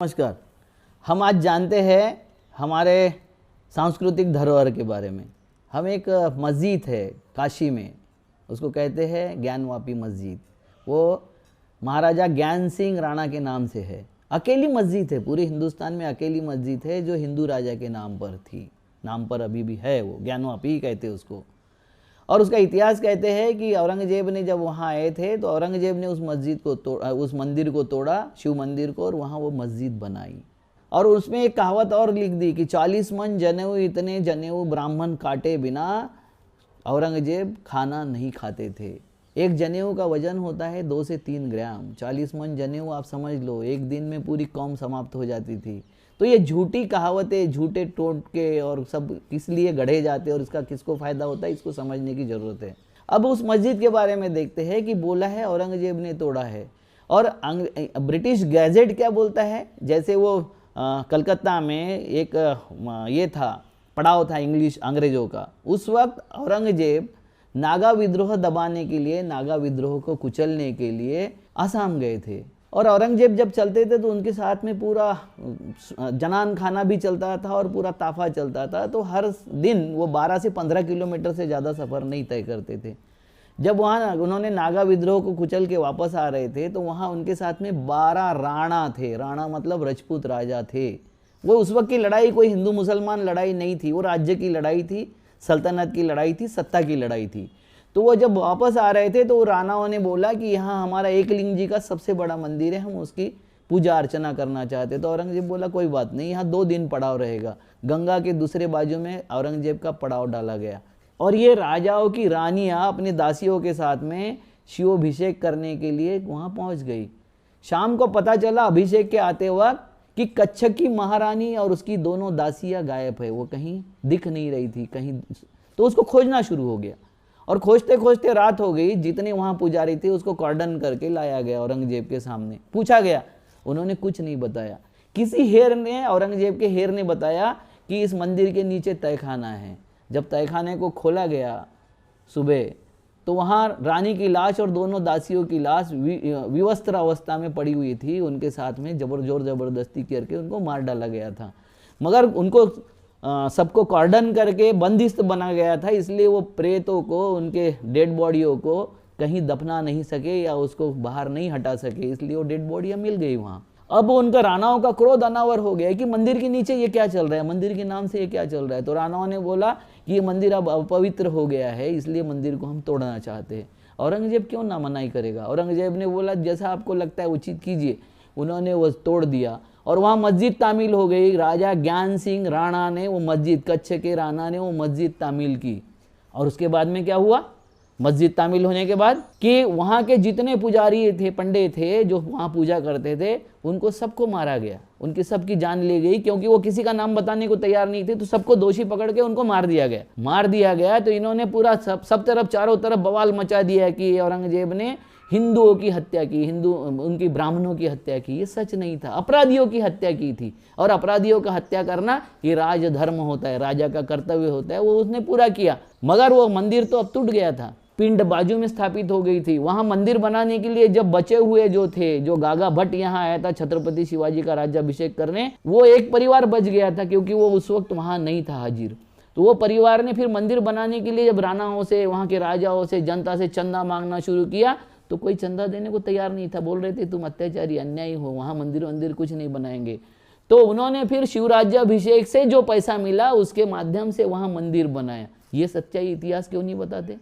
नमस्कार। हम आज जानते हैं हमारे सांस्कृतिक धरोहर के बारे में। हम एक मस्जिद है काशी में, उसको कहते हैं ज्ञानवापी मस्जिद। वो महाराजा ज्ञान सिंह राणा के नाम से है। अकेली मस्जिद है, पूरे हिंदुस्तान में अकेली मस्जिद है जो हिंदू राजा के नाम पर थी, नाम पर अभी भी है। वो ज्ञानवापी कहते हैं उसको। और उसका इतिहास कहते हैं कि औरंगजेब ने जब वहाँ आए थे तो औरंगजेब ने उस मस्जिद को उस मंदिर को तोड़ा, शिव मंदिर को, और वहाँ वो मस्जिद बनाई। और उसमें एक कहावत और लिख दी कि 40 मन जनेऊ, इतने जनेऊ ब्राह्मण काटे बिना औरंगजेब खाना नहीं खाते थे। एक जनेऊ का वजन होता है 2 से 3 ग्राम। 40 मन जनेऊ आप समझ लो, एक दिन में पूरी कौम समाप्त हो जाती थी। तो ये झूठी कहावतें, झूठे टोटके और सब किस लिए गढ़े जाते हैं और इसका किसको फ़ायदा होता है, इसको समझने की ज़रूरत है। अब उस मस्जिद के बारे में देखते हैं कि बोला है औरंगजेब ने तोड़ा है। और ब्रिटिश गैजेट क्या बोलता है, जैसे वो कलकत्ता में एक ये था, पड़ाव था इंग्लिश अंग्रेज़ों का। उस वक्त औरंगजेब नागा विद्रोह दबाने के लिए, नागा विद्रोह को कुचलने के लिए आसाम गए थे। और औरंगजेब जब चलते थे तो उनके साथ में पूरा जनान खाना भी चलता था और पूरा ताफा चलता था। तो हर दिन वो 12 से 15 किलोमीटर से ज़्यादा सफ़र नहीं तय करते थे। जब वहाँ उन्होंने नागा विद्रोह को कुचल के वापस आ रहे थे तो वहाँ उनके साथ में 12 राणा थे। राणा मतलब राजपूत राजा थे। वो उस वक्त की लड़ाई कोई हिंदू मुसलमान लड़ाई नहीं थी, वो राज्य की लड़ाई थी, सल्तनत की लड़ाई थी, सत्ता की लड़ाई थी। तो वो जब वापस आ रहे थे तो वो राणाओं ने बोला कि यहाँ हमारा एकलिंग जी का सबसे बड़ा मंदिर है, हम उसकी पूजा अर्चना करना चाहते। तो औरंगजेब बोला कोई बात नहीं, यहाँ 2 दिन पड़ाव रहेगा। गंगा के दूसरे बाजू में औरंगजेब का पड़ाव डाला गया। और ये राजाओं की रानियाँ अपनी दासियों के साथ में शिवाभिषेक करने के लिए वहाँ पहुँच गई। शाम को पता चला अभिषेक के आते वक्त कि कच्छक की महारानी और उसकी दोनों दासियाँ गायब है, वो कहीं दिख नहीं रही थी कहीं। तो उसको खोजना शुरू हो गया और खोजते खोजते रात हो गई। जितने वहाँ पुजारी थे उसको कॉर्डन करके लाया गया औरंगजेब के सामने। पूछा गया, उन्होंने कुछ नहीं बताया। किसी हेर ने, औरंगजेब के हेर ने बताया कि इस मंदिर के नीचे तहखाना है। जब तहखाने को खोला गया सुबह तो वहाँ रानी की लाश और दोनों दासियों की लाश विवस्त्र अवस्था में पड़ी हुई थी। उनके साथ में जोर ज़बरदस्ती करके उनको मार डाला गया था। मगर उनको सबको कॉर्डन करके बंदिस्त बना गया था, इसलिए वो प्रेतों को, उनके डेड बॉडियों को कहीं दफना नहीं सके या उसको बाहर नहीं हटा सके, इसलिए वो डेड बॉडियाँ मिल गई वहाँ। अब उनका राणाओं का क्रोध अनावर हो गया कि मंदिर के नीचे ये क्या चल रहा है, मंदिर के नाम से ये क्या चल रहा है। तो राणाओं ने बोला कि ये मंदिर अब अपवित्र हो गया है, इसलिए मंदिर को हम तोड़ना चाहते हैं। औरंगजेब क्यों ना मनाही करेगा। औरंगजेब ने बोला जैसा आपको लगता है उचित कीजिए। उन्होंने वो तोड़ दिया और वहाँ मस्जिद तामील हो गई। राजा ज्ञान सिंह राणा ने वो मस्जिद, कच्छ के राणा ने वो मस्जिद तामील की। और उसके बाद में क्या हुआ, मस्जिद तामील होने के बाद कि वहाँ के जितने पुजारी थे, पंडित थे जो वहाँ पूजा करते थे, उनको सबको मारा गया, उनकी सबकी जान ली गई। क्योंकि वो किसी का नाम बताने को तैयार नहीं थे तो सबको दोषी पकड़ के उनको मार दिया गया। तो इन्होंने पूरा सब तरफ, चारों तरफ बवाल मचा दिया कि औरंगजेब ने हिंदुओं की हत्या की, उनकी ब्राह्मणों की हत्या की। ये सच नहीं था, अपराधियों की हत्या की थी। और अपराधियों का हत्या करना ये राजधर्म होता है, राजा का कर्तव्य होता है, वो उसने पूरा किया। मगर वो मंदिर तो अब टूट गया था, पिंड बाजू में स्थापित हो गई थी। वहाँ मंदिर बनाने के लिए जब बचे हुए जो थे, जो गागा भट्ट यहाँ आया था छत्रपति शिवाजी का राज्याभिषेक करने, वो एक परिवार बच गया था क्योंकि वो उस वक्त वहाँ नहीं था हाजिर। तो वो परिवार ने फिर मंदिर बनाने के लिए जब राणाओं से, वहाँ के राजाओं से, जनता से चंदा मांगना शुरू किया तो कोई चंदा देने को तैयार नहीं था। बोल रहे थे तुम अत्याचारी, अन्यायी हो, वहाँ मंदिर कुछ नहीं बनाएंगे। तो उन्होंने फिर शिवराज्याभिषेक से जो पैसा मिला उसके माध्यम से वहाँ मंदिर बनाया। ये सच्चाई इतिहास क्यों नहीं बताते।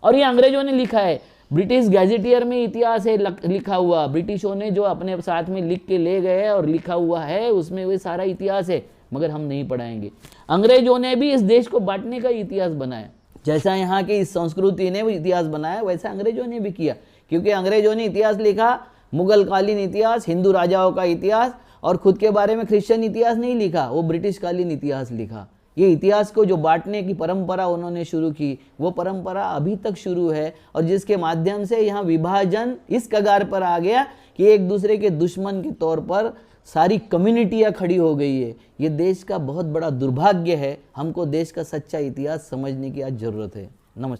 और ये अंग्रेजों ने लिखा है, ब्रिटिश गैजेटियर में इतिहास है लिखा हुआ। ब्रिटिशों ने जो अपने साथ में लिख के ले गए और लिखा हुआ है उसमें वो सारा इतिहास है, मगर हम नहीं पढ़ाएंगे। अंग्रेजों ने भी इस देश को बांटने का इतिहास बनाया। जैसा यहाँ की इस संस्कृति ने इतिहास बनाया वैसा अंग्रेजों ने भी किया। क्योंकि अंग्रेजों ने इतिहास लिखा, मुगलकालीन इतिहास, हिंदू राजाओं का इतिहास, और खुद के बारे में क्रिश्चियन इतिहास नहीं लिखा, वो ब्रिटिश कालीन इतिहास लिखा। ये इतिहास को जो बांटने की परंपरा उन्होंने शुरू की, वो परंपरा अभी तक शुरू है। और जिसके माध्यम से यहाँ विभाजन इस कगार पर आ गया कि एक दूसरे के दुश्मन के तौर पर सारी कम्युनिटियाँ खड़ी हो गई है। ये देश का बहुत बड़ा दुर्भाग्य है। हमको देश का सच्चा इतिहास समझने की आज ज़रूरत है। नमस्कार।